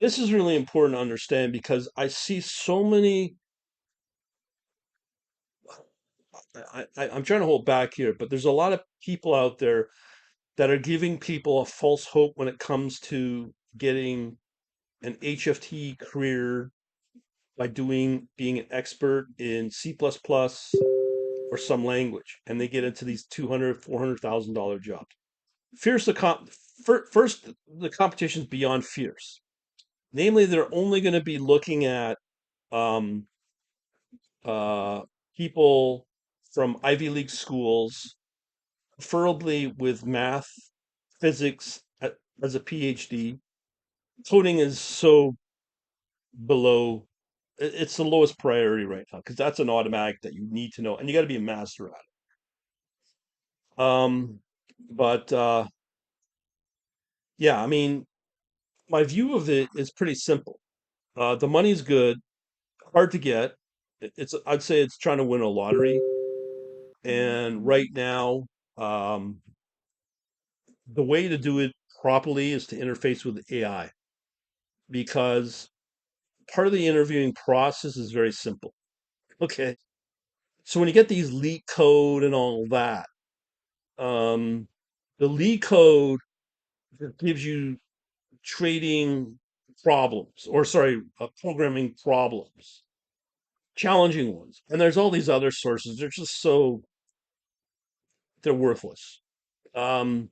This is really important to understand because I see so many. I'm trying to hold back here, but there's a lot of people out there that are giving people a false hope when it comes to getting an HFT career by being an expert in C++ plus plus or some language, and they get into these 200, $400,000 jobs. Fierce the comp first, the competition's beyond fierce. Namely, they're only going to be looking at um, uh, people from Ivy League schools, preferably with math, physics as a PhD. Coding is so below, it's the lowest priority right now because that's an automatic that you need to know, and you got to be a master at it. But yeah, I mean, my view of it is pretty simple. The money's good, hard to get. I'd say it's trying to win a lottery. And right now, um, the way to do it properly is to interface with AI because part of the interviewing process is very simple. Okay. So when you get these leak code and all that, um, the leak code gives you trading problems, or sorry, programming problems, challenging ones. And there's all these other sources. They're worthless. Um,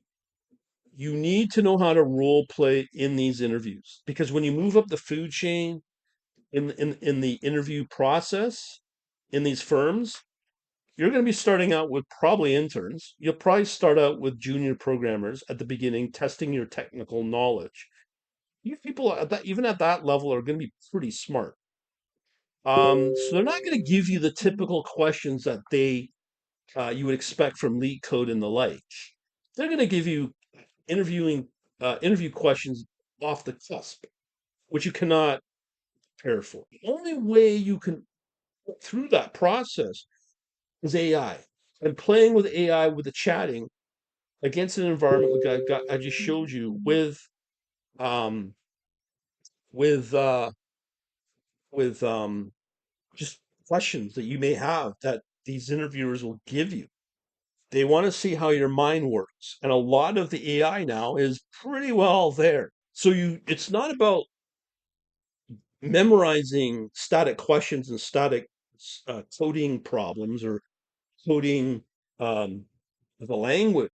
you need to know how to role play in these interviews because when you move up the food chain in the interview process in these firms, you're going to be starting out with probably interns. You'll probably start out with junior programmers at the beginning, testing your technical knowledge. These people at that, even at that level, are going to be pretty smart. So they're not going to give you the typical questions that they you would expect from leak code and the like. They're going to give you interview questions off the cusp, which you cannot prepare for. The only way you can get through that process is AI. And playing with AI with the chatting against an environment I just showed you um with uh with just questions that you may have that these interviewers will give you. They want to see how your mind works. And a lot of the AI now is pretty well there. So it's not about memorizing static questions and static coding problems or coding um, the language.